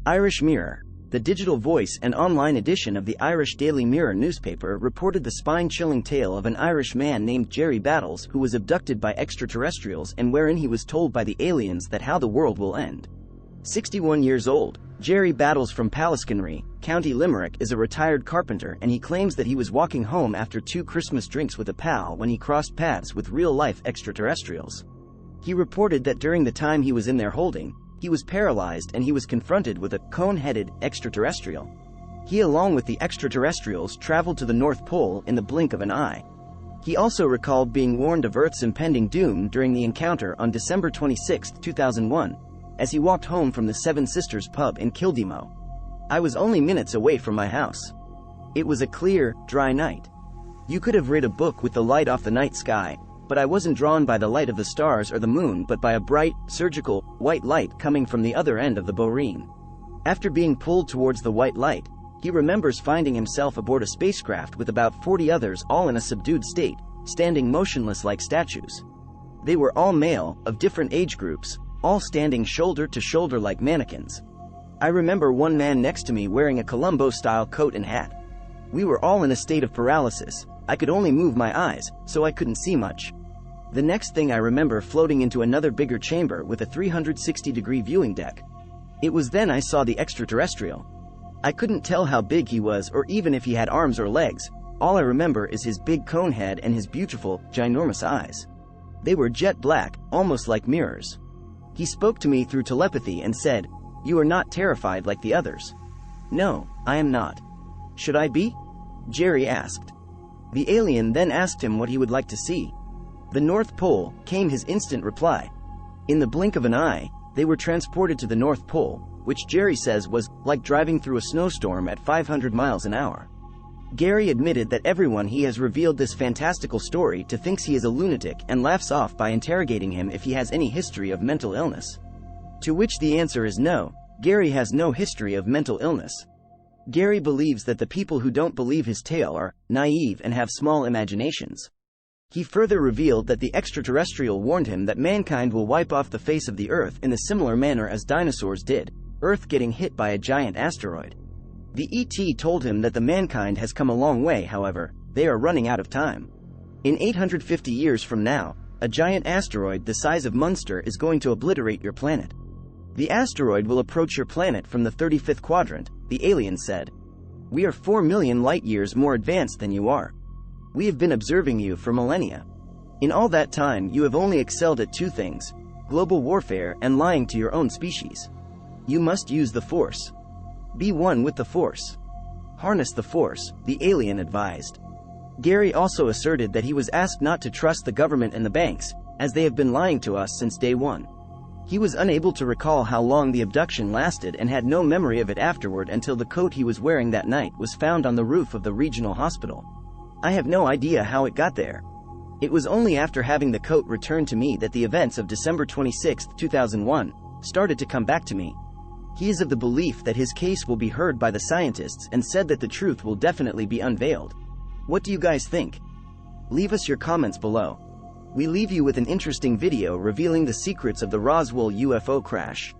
Irish Mirror. The digital voice and online edition of the Irish Daily Mirror newspaper reported the spine-chilling tale of an Irish man named Gerry Battles who was abducted by extraterrestrials and wherein he was told by the aliens that how the world will end. 61 years old, Gerry Battles from Pallaskenry, County Limerick is a retired carpenter, and he claims that he was walking home after 2 Christmas drinks with a pal when he crossed paths with real-life extraterrestrials. He reported that during the time he was in their holding, he was paralyzed and he was confronted with a cone-headed extraterrestrial. He, along with the extraterrestrials, traveled to the North Pole in the blink of an eye. He also recalled being warned of Earth's impending doom during the encounter on December 26, 2001, as he walked home from the Seven Sisters pub in Kildimo. I was only minutes away from my house. It was a clear, dry night. You could have read a book with the light off the night sky, but I wasn't drawn by the light of the stars or the moon but by a bright, surgical, white light coming from the other end of the boreen. After being pulled towards the white light, he remembers finding himself aboard a spacecraft with about 40 others all in a subdued state, standing motionless like statues. They were all male, of different age groups, all standing shoulder to shoulder like mannequins. I remember one man next to me wearing a Columbo-style coat and hat. We were all in a state of paralysis. I could only move my eyes, so I couldn't see much. The next thing I remember floating into another bigger chamber with a 360-degree viewing deck. It was then I saw the extraterrestrial. I couldn't tell how big he was or even if he had arms or legs. All I remember is his big cone head and his beautiful, ginormous eyes. They were jet black, almost like mirrors. He spoke to me through telepathy and said, "You are not terrified like the others." "No, I am not." "Should I be?" Gerry asked. The alien then asked him what he would like to see. "The North Pole," came his instant reply. In the blink of an eye, they were transported to the North Pole, which Gerry says was like driving through a snowstorm at 500 miles an hour. Gerry admitted that everyone he has revealed this fantastical story to thinks he is a lunatic and laughs off by interrogating him if he has any history of mental illness. To which the answer is no, Gerry has no history of mental illness. Gerry believes that the people who don't believe his tale are naive and have small imaginations. He further revealed that the extraterrestrial warned him that mankind will wipe off the face of the Earth in a similar manner as dinosaurs did, Earth getting hit by a giant asteroid. The ET told him that the mankind has come a long way, however, they are running out of time. In 850 years from now, a giant asteroid the size of Munster is going to obliterate your planet. The asteroid will approach your planet from the 35th quadrant, the alien said. "We are 4 million light-years more advanced than you are. We have been observing you for millennia. In all that time you have only excelled at 2 things, global warfare and lying to your own species. You must use the Force. Be one with the Force. Harness the Force," the alien advised. Gerry also asserted that he was asked not to trust the government and the banks, as they have been lying to us since day one. He was unable to recall how long the abduction lasted and had no memory of it afterward until the coat he was wearing that night was found on the roof of the regional hospital. "I have no idea how it got there. It was only after having the coat returned to me that the events of December 26, 2001, started to come back to me." He is of the belief that his case will be heard by the scientists and said that the truth will definitely be unveiled. What do you guys think? Leave us your comments below. We leave you with an interesting video revealing the secrets of the Roswell UFO crash.